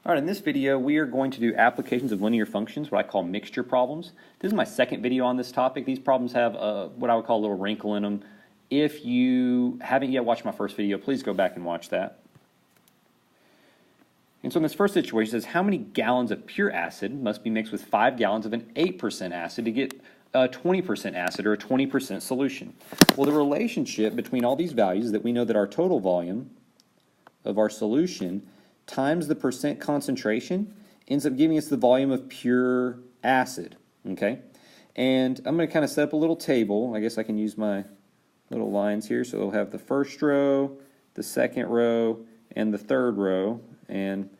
All right, in this video, we are going to do applications of linear functions, what I call mixture problems. This is my second video on this topic. These problems have what I would call a little wrinkle in them. If you haven't yet watched my first video, please go back and watch that. And so in this first situation, it says how many gallons of pure acid must be mixed with 5 gallons of an 8% acid to get a 20% acid or a 20% solution. Well, the relationship between all these values is that we know that our total volume of our solution times the percent concentration ends up giving us the volume of pure acid, okay? And I'm going to kind of set up a little table. I guess I can use my little lines here. So we'll have the first row, the second row, and the third row. And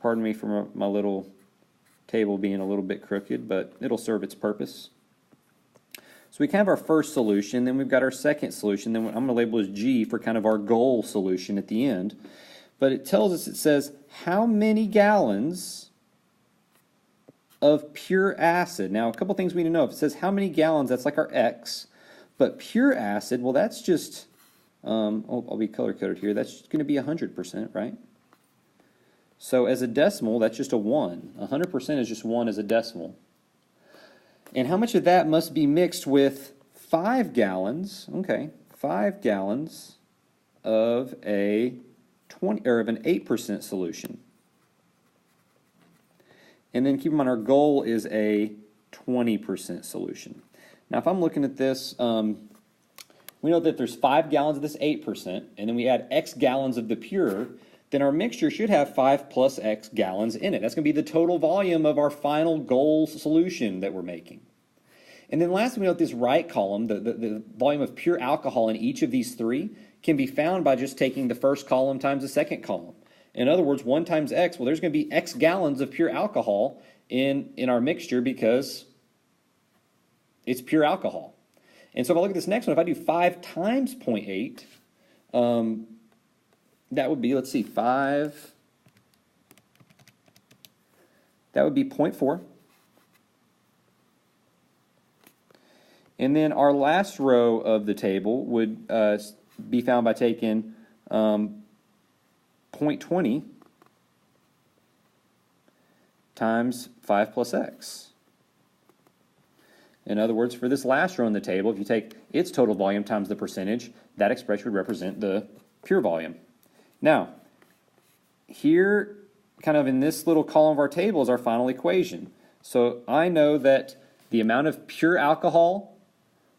pardon me for my little table being a little bit crooked, but it'll serve its purpose. So we can have our first solution, then we've got our second solution, then I'm going to label as G for kind of our goal solution at the end. But it tells us, it says, how many gallons of pure acid? Now, a couple things we need to know. If it says how many gallons, that's like our X. But pure acid, well, that's just, I'll be color-coded here, that's going to be 100%, right? So as a decimal, that's just a 1. 100% is just 1 as a decimal. And how much of that must be mixed with 5 gallons, okay, 5 gallons of an 8% solution. And then keep in mind our goal is a 20% solution. Now if I'm looking at this, we know that there's 5 gallons of this 8%, and then we add X gallons of the pure, then our mixture should have 5 plus X gallons in it. That's going to be the total volume of our final goal solution that we're making. And then lastly, we know that this right column, the volume of pure alcohol in each of these three, can be found by just taking the first column times the second column. In other words, 1 times X, well, there's going to be X gallons of pure alcohol in our mixture because it's pure alcohol. And so if I look at this next one, if I do 5 times 0.8, that would be, let's see, 5, that would be 0.4. And then our last row of the table would be found by taking 0.20 times 5 plus X. In other words, for this last row in the table, if you take its total volume times the percentage, that expression would represent the pure volume. Now, here, kind of in this little column of our table is our final equation. So I know that the amount of pure alcohol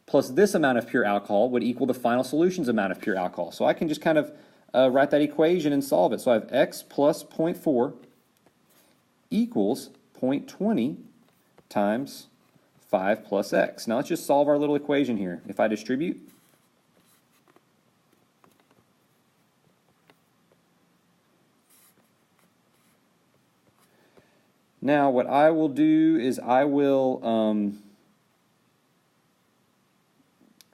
plus this amount of pure alcohol would equal the final solution's amount of pure alcohol. So I can just kind of write that equation and solve it. So I have X plus 0.4 equals 0.20 times 5 plus X. Now let's just solve our little equation here. If I distribute, now what I will do is I will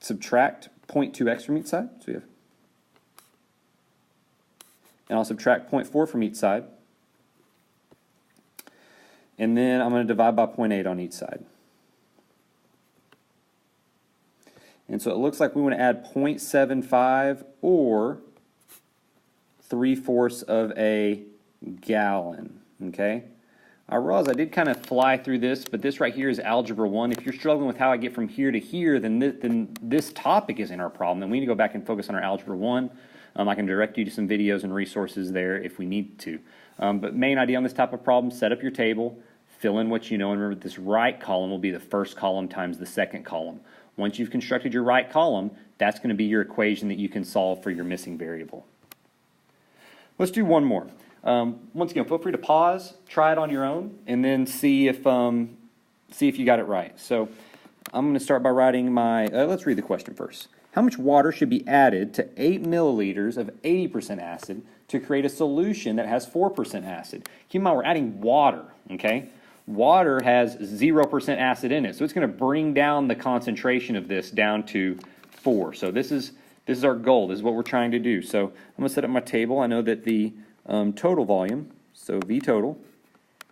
subtract 0.2x from each side. So we have, and I'll subtract 0.4 from each side. And then I'm going to divide by 0.8 on each side. And so it looks like we want to add 0.75 or 3/4 of a gallon. Okay? I realize I did kind of fly through this, but this right here is Algebra 1. If you're struggling with how I get from here to here, then this topic isn't our problem. Then we need to go back and focus on our Algebra 1. I can direct you to some videos and resources there if we need to. But main idea on this type of problem, set up your table, fill in what you know, and remember this right column will be the first column times the second column. Once you've constructed your right column, that's going to be your equation that you can solve for your missing variable. Let's do one more. Once again, feel free to pause, try it on your own, and then see if you got it right. So I'm going to start by writing my, let's read the question first. How much water should be added to 8 milliliters of 80% acid to create a solution that has 4% acid? Keep in mind, we're adding water, okay? Water has 0% acid in it, so it's going to bring down the concentration of this down to 4. So this is our goal. This is what we're trying to do. So I'm going to set up my table. I know that the total volume, so V total,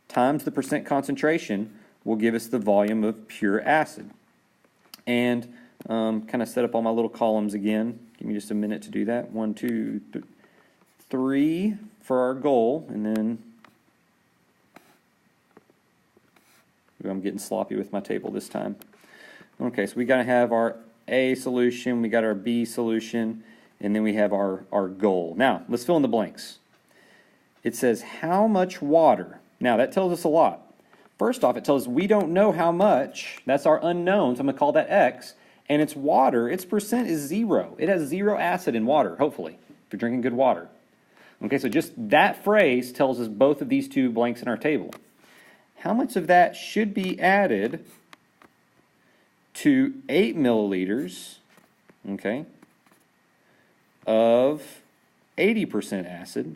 times the percent concentration will give us the volume of pure acid. And kind of set up all my little columns again. Give me just a minute to do that. 1, 2, 3 for our goal, and then I'm getting sloppy with my table this time. Okay, so we got to have our A solution, we got our B solution, and then we have our goal. Now, let's fill in the blanks. It says how much water. Now, that tells us a lot. First off, it tells us we don't know how much. That's our unknown, so I'm going to call that X. And it's water. Its percent is 0. It has 0 acid in water, hopefully, if you're drinking good water. Okay, so just that phrase tells us both of these two blanks in our table. How much of that should be added to 8 milliliters, okay, of 80% acid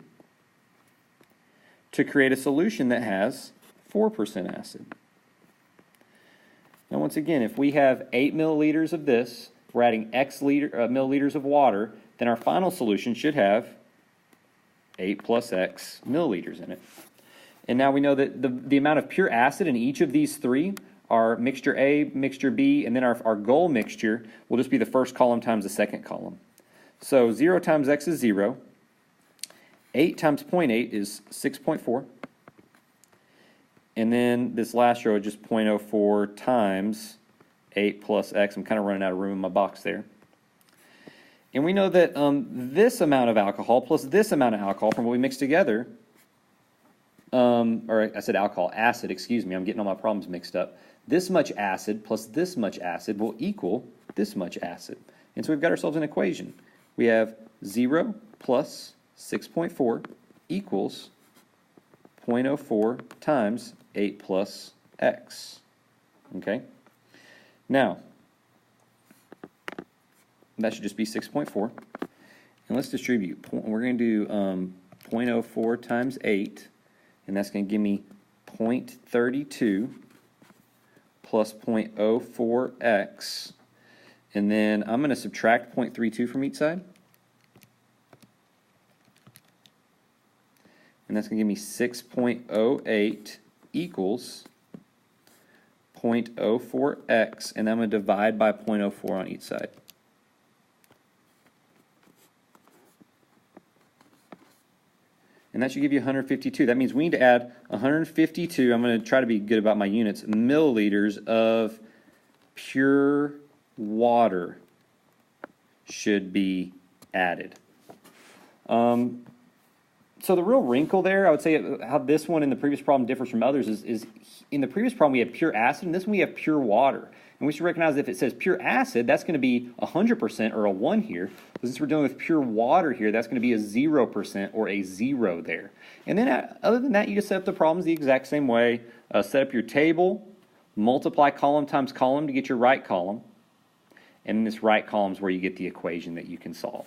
to create a solution that has 4% acid? Now once again, if we have 8 milliliters of this, we're adding X milliliters of water, then our final solution should have 8 plus X milliliters in it. And now we know that the amount of pure acid in each of these three are mixture A, mixture B, and then our goal mixture will just be the first column times the second column. So 0 times X is 0. 8 times 0.8 is 6.4. And then this last row is just 0.04 times 8 plus X. I'm kind of running out of room in my box there. And we know that this amount of alcohol plus this amount of alcohol from what we mixed together, or I said alcohol, acid, excuse me, I'm getting all my problems mixed up. This much acid plus this much acid will equal this much acid. And so we've got ourselves an equation. We have 0 plus 6.4 equals 0.04 times 8 plus X. Okay? Now, that should just be 6.4. And let's distribute. We're going to do 0.04 times 8, and that's going to give me 0.32 plus 0.04x. And then I'm going to subtract 0.32 from each side. And that's going to give me 6.08 equals 0.04x, and I'm going to divide by 0.04 on each side. And that should give you 152. That means we need to add 152, I'm going to try to be good about my units, milliliters of pure water should be added. So the real wrinkle there, I would say how this one in the previous problem differs from others is in the previous problem we have pure acid, and this one we have pure water. And we should recognize that if it says pure acid, that's going to be 100% or a 1 here. But since we're dealing with pure water here, that's going to be a 0% or a 0 there. And then other than that, you just set up the problems the exact same way. Set up your table, multiply column times column to get your right column. And this right column is where you get the equation that you can solve.